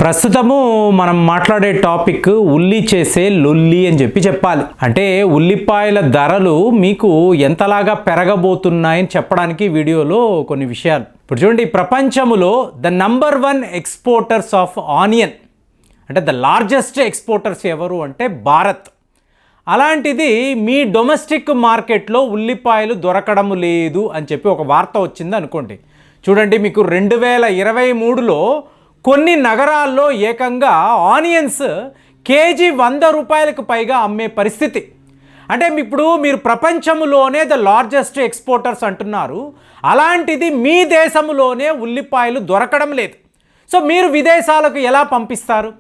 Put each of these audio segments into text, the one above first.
ప్రస్తుతము మనం మాట్లాడే టాపిక్ ఉల్లి చేసే లొల్లి అని చెప్పాలి. అంటే ఉల్లిపాయల ధరలు మీకు ఎంతలాగా పెరగబోతున్నాయని చెప్పడానికి వీడియోలో కొన్ని విషయాలు. ఇప్పుడు చూడండి, ప్రపంచంలో the number 1 exporters of onion అంటే ద లార్జెస్ట్ ఎక్స్పోర్టర్స్ ఎవరు అంటే భారత్. అలాంటిది మీ డొమెస్టిక్ మార్కెట్లో ఉల్లిపాయలు దొరకడం లేదు అని చెప్పి ఒక వార్త వచ్చింది అనుకోండి. చూడండి, మీకు 2023లో కొన్ని నగరాల్లో ఏకంగా ఆనియన్స్ కేజీ 100 రూపాయలకు పైగా అమ్మే పరిస్థితి. అంటే ఇప్పుడు మీరు ప్రపంచంలోనే ద లార్జెస్ట్ ఎక్స్పోర్టర్స్ అంటున్నారు, అలాంటిది మీ దేశంలోనే ఉల్లిపాయలు దొరకడం లేదు. సో మీరు విదేశాలకు ఎలా పంపిస్తారు?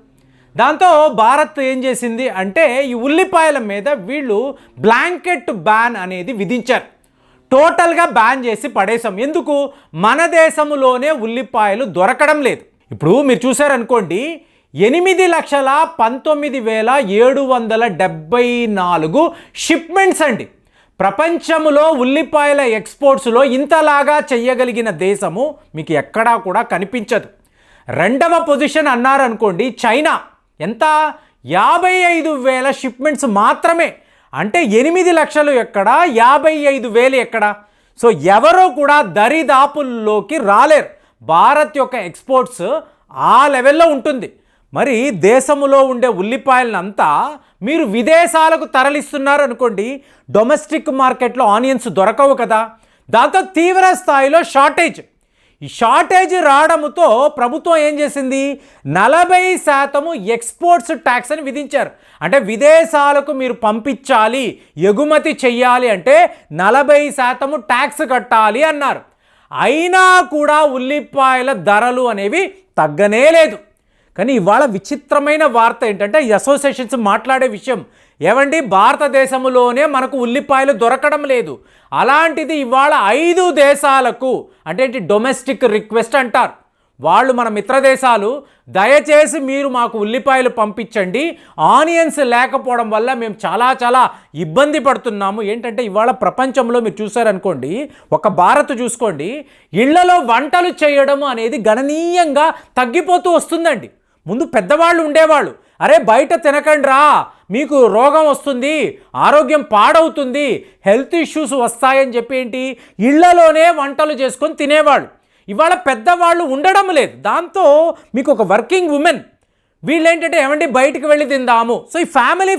దాంతో భారత్ ఏం చేసింది అంటే ఈ ఉల్లిపాయల మీద వీళ్ళు బ్లాంకెట్ బ్యాన్ అనేది విధించారు. టోటల్గా బ్యాన్ చేసి పడేసాం. ఎందుకు? మన దేశంలోనే ఉల్లిపాయలు దొరకడం లేదు. ఇప్పుడు మీరు చూసారనుకోండి, 8,19,774 షిప్మెంట్స్ అండి. ప్రపంచంలో ఉల్లిపాయల ఎక్స్పోర్ట్స్లో ఇంతలాగా చెయ్యగలిగిన దేశము మీకు ఎక్కడా కూడా కనిపించదు. రెండవ పొజిషన్ అన్నారనుకోండి చైనా. ఎంత? 55,000 షిప్మెంట్స్ మాత్రమే. అంటే 8 లక్షలు ఎక్కడ, 55,000 ఎక్కడ? సో ఎవరో కూడా దరిదాపుల్లోకి రాలేరు. భారత్ యొక్క ఎక్స్పోర్ట్స్ ఆ లెవెల్లో ఉంటుంది. మరి దేశంలో ఉండే ఉల్లిపాయలనంతా మీరు విదేశాలకు తరలిస్తున్నారు అనుకోండి, డొమెస్టిక్ మార్కెట్లో ఆనియన్స్ దొరకవు కదా. దాంతో తీవ్ర స్థాయిలో షార్టేజ్. ఈ షార్టేజ్ రావడంతో ప్రభుత్వం ఏం చేసింది? 40% ఎక్స్పోర్ట్స్ ట్యాక్స్ అని విధించారు. అంటే విదేశాలకు మీరు పంపించాలి, ఎగుమతి చెయ్యాలి అంటే 40% ట్యాక్స్ కట్టాలి అన్నారు. అయినా కూడా ఉల్లిపాయల ధరలు అనేవి తగ్గనే లేదు. కానీ ఇవాళ విచిత్రమైన వార్త ఏంటంటే ఈ అసోసియేషన్స్ మాట్లాడే విషయం, ఏమండి భారతదేశంలోనే మనకు ఉల్లిపాయలు దొరకడం లేదు, అలాంటిది ఇవాళ 5 దేశాలకు అంటే డొమెస్టిక్ రిక్వెస్ట్ అంటారు, వాళ్ళు మన మిత్ర దేశాలు, దయచేసి మీరు మాకు ఉల్లిపాయలు పంపించండి, ఆనియన్స్ లేకపోవడం వల్ల మేము చాలా ఇబ్బంది పడుతున్నాము. ఏంటంటే ఇవాళ ప్రపంచంలో మీరు చూసారనుకోండి, ఒక భారత్ చూసుకోండి, ఇళ్లలో వంటలు చేయడం అనేది గణనీయంగా తగ్గిపోతూ వస్తుందండి. ముందు పెద్దవాళ్ళు ఉండేవాళ్ళు, అరే బయట తినకండి రా, మీకు రోగం వస్తుంది, ఆరోగ్యం పాడవుతుంది, హెల్త్ ఇష్యూస్ వస్తాయని చెప్పి ఏంటి ఇళ్లలోనే వంటలు చేసుకొని తినేవాళ్ళు. ఇవాళ పెద్దవాళ్ళు ఉండడం లేదు. దాంతో మీకు ఒక వర్కింగ్ ఉమెన్ వీళ్ళు ఏంటంటే ఏమంటే బయటికి వెళ్ళి తిందాము. సో ఈ ఫ్యామిలీ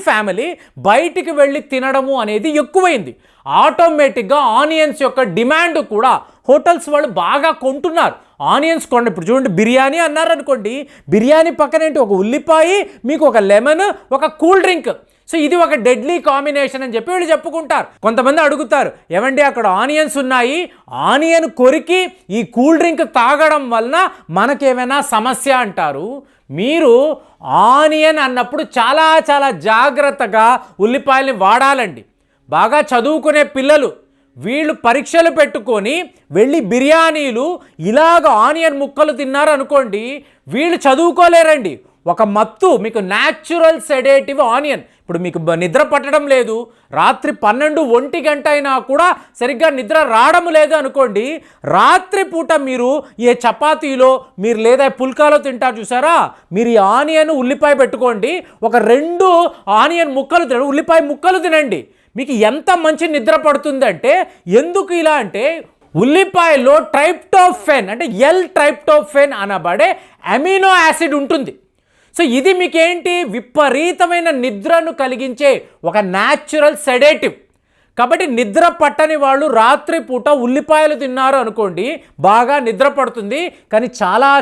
బయటికి వెళ్ళి తినడము అనేది ఎక్కువైంది. ఆటోమేటిక్గా ఆనియన్స్ యొక్క డిమాండ్ కూడా హోటల్స్ వాళ్ళు బాగా కొంటున్నారు. ఆనియన్స్ కొండ. ఇప్పుడు చూడండి, బిర్యానీ అన్నారనుకోండి, బిర్యానీ పక్కనేంటి ఒక ఉల్లిపాయ, మీకు ఒక లెమన్, ఒక కూల్ డ్రింక్. సో ఇది ఒక డెడ్లీ కాంబినేషన్ అని చెప్పి వీళ్ళు చెప్పుకుంటారు. కొంతమంది అడుగుతారు, ఏమండి అక్కడ ఆనియన్స్ ఉన్నాయి, ఆనియన్ కొరికి ఈ కూల్ డ్రింక్ తాగడం వలన మనకేమైనా సమస్య అంటారు. మీరు ఆనియన్ అన్నప్పుడు చాలా జాగ్రత్తగా ఉల్లిపాయల్ని వాడాలండి. బాగా చదువుకునే పిల్లలు వీళ్ళు పరీక్షలు పెట్టుకొని వెళ్ళి బిర్యానీలు ఇలాగ ఆనియన్ ముక్కలు తిన్నారు అనుకోండి, వీళ్ళు చదువుకోలేరండి. ఒక మత్తు, మీకు న్యాచురల్ సెడేటివ్ ఆనియన్. ఇప్పుడు మీకు నిద్ర పట్టడం లేదు, రాత్రి 12-1 గంట అయినా కూడా సరిగ్గా నిద్ర రావడం లేదు అనుకోండి, రాత్రి పూట మీరు ఏ చపాతీలో మీరు లేదా పుల్కాలో తింటారు చూసారా, మీరు ఈ ఆనియన్ ఉల్లిపాయ పెట్టుకోండి, ఒక 2 ఆనియన్ ముక్కలు తినండి, ఉల్లిపాయ ముక్కలు తినండి, మీకు ఎంత మంచి నిద్ర పడుతుందంటే. ఎందుకు ఇలా అంటే ఉల్లిపాయలో ట్రైప్టోఫెన్ అంటే ఎల్ ట్రైప్టోఫెన్ అనబడే అమినో యాసిడ్ ఉంటుంది. సో ఇది మీకేంటి విపరీతమైన నిద్రను కలిగించే ఒక న్యాచురల్ సెడేటివ్. కాబట్టి నిద్ర పట్టని వాళ్ళు రాత్రి పూట ఉల్లిపాయలు తిన్నారు అనుకోండి, బాగా నిద్ర పడుతుంది. కానీ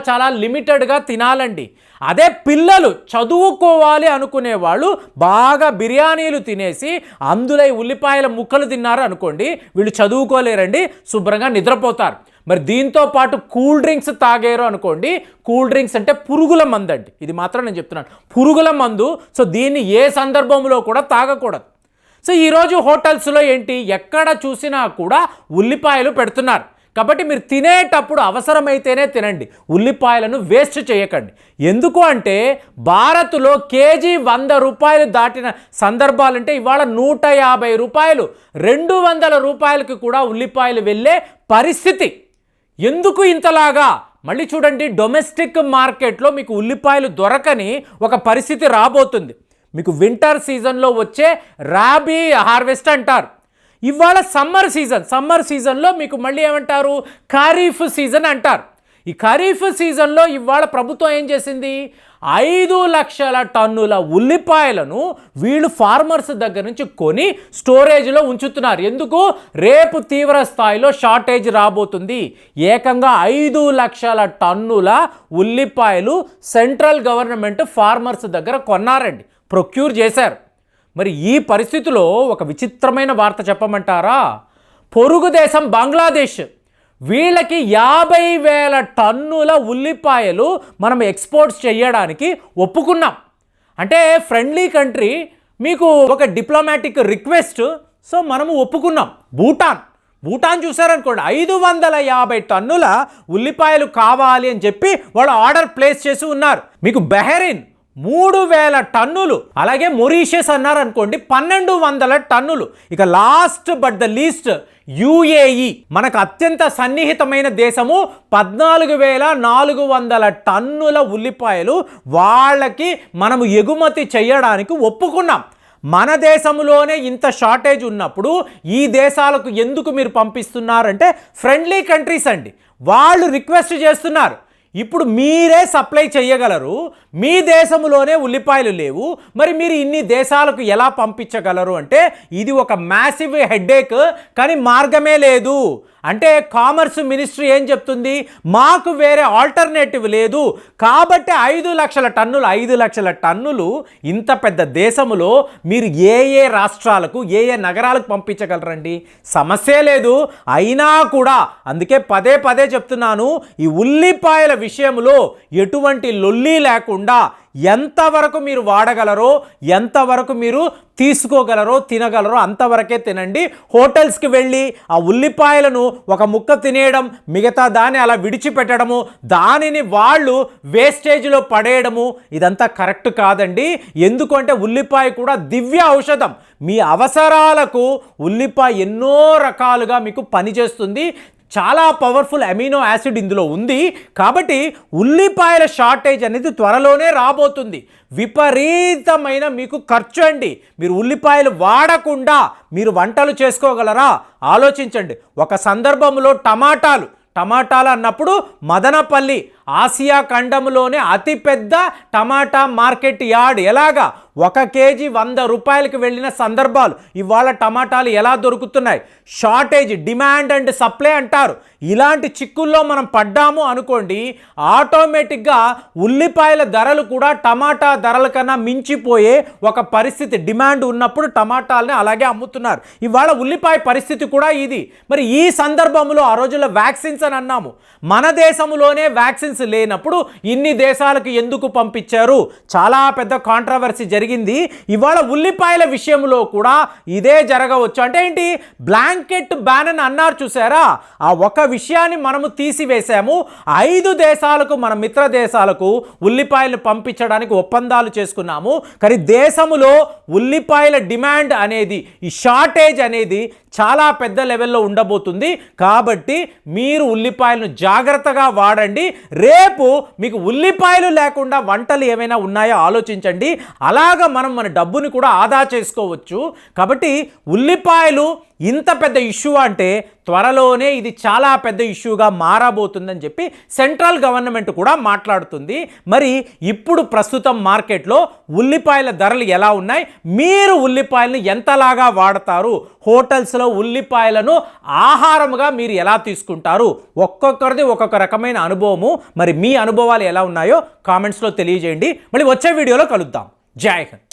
చాలా లిమిటెడ్గా తినాలండి. అదే పిల్లలు చదువుకోవాలి అనుకునే వాళ్ళు బాగా బిర్యానీలు తినేసి అందులో ఉల్లిపాయల ముక్కలు తిన్నారు అనుకోండి, వీళ్ళు చదువుకోలేరండి, శుభ్రంగా నిద్రపోతారు. మరి దీంతో పాటు కూల్ డ్రింక్స్ తాగారు అనుకోండి, కూల్ డ్రింక్స్ అంటే పురుగుల మందు అండి, ఇది మాత్రం నేను చెప్తున్నాను, పురుగుల మందు. సో దీన్ని ఏ సందర్భంలో కూడా తాగకూడదు. సో ఈరోజు హోటల్స్లో ఏంటి, ఎక్కడ చూసినా కూడా ఉల్లిపాయలు పెడుతున్నారు. కాబట్టి మీరు తినేటప్పుడు అవసరమైతేనే తినండి, ఉల్లిపాయలను వేస్ట్ చేయకండి. ఎందుకు అంటే భారత్లో కేజీ 100 రూపాయలు దాటిన సందర్భాలంటే ఇవాళ 150 రూపాయలు, 200 రూపాయలకి కూడా ఉల్లిపాయలు వెళ్ళే పరిస్థితి. ఎందుకు ఇంతలాగా? మళ్ళీ చూడండి, డొమెస్టిక్ మార్కెట్లో మీకు ఉల్లిపాయలు దొరకని ఒక పరిస్థితి రాబోతుంది. మీకు వింటర్ సీజన్లో వచ్చే రాబీ హార్వెస్ట్ అంటారు. ఇవాళ సమ్మర్ సీజన్లో మీకు మళ్ళీ ఏమంటారు, ఖరీఫ్ సీజన్ అంటారు. ఈ ఖరీఫ్ సీజన్లో ఇవాళ ప్రభుత్వం ఏం చేసింది, 5 లక్షల టన్నుల ఉల్లిపాయలను వీళ్ళు ఫార్మర్స్ దగ్గర నుంచి కొని స్టోరేజ్లో ఉంచుతున్నారు. ఎందుకు, రేపు తీవ్ర స్థాయిలో షార్టేజ్ రాబోతుంది. ఏకంగా 5 లక్షల టన్నుల ఉల్లిపాయలు సెంట్రల్ గవర్నమెంట్ ఫార్మర్స్ దగ్గర కొన్నారండి, ప్రొక్యూర్ చేశారు. మరి ఈ పరిస్థితిలో ఒక విచిత్రమైన వార్త చెప్పమంటారా, పొరుగు దేశం బంగ్లాదేశ్, వీళ్ళకి 50,000 టన్నుల ఉల్లిపాయలు మనం ఎక్స్పోర్ట్స్ చేయడానికి ఒప్పుకున్నాం. అంటే ఫ్రెండ్లీ కంట్రీ, మీకు ఒక డిప్లొమాటిక్ రిక్వెస్ట్, సో మనము ఒప్పుకున్నాం. భూటాన్ చూసారనుకోండి, 550 టన్నుల ఉల్లిపాయలు కావాలి అని చెప్పి వాళ్ళు ఆర్డర్ ప్లేస్ చేసి ఉన్నారు. మీకు బెహ్రెయిన్ 3,000 టన్నులు, అలాగే మొరీషియస్ అన్నారనుకోండి 1,200 టన్నులు. ఇక last but the least UAE, మనకు అత్యంత సన్నిహితమైన దేశము, 14,400 టన్నుల ఉల్లిపాయలు వాళ్ళకి మనము ఎగుమతి చేయడానికి ఒప్పుకున్నాం. మన దేశంలోనే ఇంత షార్టేజ్ ఉన్నప్పుడు ఈ దేశాలకు ఎందుకు మీరు పంపిస్తున్నారంటే, ఫ్రెండ్లీ కంట్రీస్ అండి, వాళ్ళు రిక్వెస్ట్ చేస్తున్నారు. ఇప్పుడు మీరే సప్లై చేయగలరు, మీ దేశంలోనే ఉల్లిపాయలు లేవు, మరి మీరు ఇన్ని దేశాలకు ఎలా పంపించగలరు అంటే ఇది ఒక మ్యాసివ్ హెడ్ఏక్, కానీ మార్గమే లేదు. అంటే కామర్స్ మినిస్ట్రీ ఏం చెప్తుంది, మాకు వేరే ఆల్టర్నేటివ్ లేదు కాబట్టి 5 లక్షల టన్నులు ఇంత పెద్ద దేశంలో మీరు ఏ రాష్ట్రాలకు ఏ నగరాలకు పంపించగలరండి, సమస్యే లేదు. అయినా కూడా అందుకే పదే చెప్తున్నాను, ఈ ఉల్లిపాయల విషయంలో ఎటువంటి లొల్లి లేకుండా ఎంతవరకు మీరు వాడగలరో, ఎంతవరకు మీరు తీసుకోగలరో, తినగలరో అంతవరకే తినండి. హోటల్స్కి వెళ్ళి ఆ ఉల్లిపాయలను ఒక ముక్క తినేయడం, మిగతా దాన్ని అలా విడిచిపెట్టడము, దానిని వాళ్ళు వేస్టేజ్లో పడేయడము, ఇదంతా కరెక్ట్ కాదండి. ఎందుకంటే ఉల్లిపాయ కూడా దివ్య ఔషధం. మీ అవసరాలకు ఉల్లిపాయ ఎన్నో రకాలుగా మీకు పనిచేస్తుంది. చాలా పవర్ఫుల్ అమినో యాసిడ్ ఇందులో ఉంది. కాబట్టి ఉల్లిపాయల షార్టేజ్ అనేది త్వరలోనే రాబోతుంది. విపరీతమైన మీకు ఖర్చు అండి. మీరు ఉల్లిపాయలు వాడకుండా మీరు వంటలు చేసుకోగలరా ఆలోచించండి. ఒక సందర్భంలో టమాటాలు అన్నప్పుడు మదనపల్లి ఆసియా ఖండంలోనే అతిపెద్ద టమాటా మార్కెట్ యార్డ్. ఎలాగా 1 కేజీ 100 రూపాయలకు వెళ్ళిన సందర్భాలు. ఇవాళ టమాటాలు ఎలా దొరుకుతున్నాయి, షార్టేజ్, డిమాండ్ అండ్ సప్లై అంటారు. ఇలాంటి చిక్కుల్లో మనం పడ్డాము అనుకోండి, ఆటోమేటిక్గా ఉల్లిపాయల ధరలు కూడా టమాటా ధరల కన్నా మించిపోయే ఒక పరిస్థితి. డిమాండ్ ఉన్నప్పుడు టమాటాలని అలాగే అమ్ముతున్నారు. ఇవాళ ఉల్లిపాయ పరిస్థితి కూడా ఇది. మరి ఈ సందర్భంలో ఆ రోజుల్లో వ్యాక్సిన్స్ అని అన్నాము, మన దేశంలోనే వ్యాక్సిన్స్ లేనప్పుడు ఇన్ని దేశాలకు ఎందుకు పంపించారు, చాలా పెద్ద కాంట్రవర్సీ జరిగింది. ఇవాళ ఉల్లిపాయల విషయంలో కూడా ఇదే జరగవచ్చు. అంటే ఏంటి, బ్లాంకెట్ బ్యాన్ అని అన్నారు చూసారా, ఆ ఒక విషయాన్ని మనము తీసివేశాము. 5 దేశాలకు, మన మిత్ర దేశాలకు ఉల్లిపాయలు పంపించడానికి ఒప్పందాలు చేసుకున్నాము. కానీ దేశములో ఉల్లిపాయల డిమాండ్ అనేది, ఈ షార్టేజ్ అనేది చాలా పెద్ద లెవెల్లో ఉండబోతుంది. కాబట్టి మీరు ఉల్లిపాయలను జాగ్రత్తగా వాడండి. రేపు మీకు ఉల్లిపాయలు లేకుండా వంటలు ఏమైనా ఉన్నాయో ఆలోచించండి. అలాగా మనం మన డబ్బుని కూడా ఆదా చేసుకోవచ్చు. కాబట్టి ఉల్లిపాయలు ఇంత పెద్ద ఇష్యూ అంటే త్వరలోనే ఇది చాలా పెద్ద ఇష్యూగా మారబోతుందని చెప్పి సెంట్రల్ గవర్నమెంట్ కూడా మాట్లాడుతుంది. మరి ఇప్పుడు ప్రస్తుతం మార్కెట్లో ఉల్లిపాయల ధరలు ఎలా ఉన్నాయి, మీరు ఉల్లిపాయలను ఎంతలాగా వాడతారు, హోటల్స్లో ఉల్లిపాయలను ఆహారముగా మీరు ఎలా తీసుకుంటారు, ఒక్కొక్కరిది ఒక్కొక్క రకమైన అనుభవము. మరి మీ అనుభవాలు ఎలా ఉన్నాయో కామెంట్స్లో తెలియజేయండి. మళ్ళీ వచ్చే వీడియోలో కలుద్దాం. జై హింద్.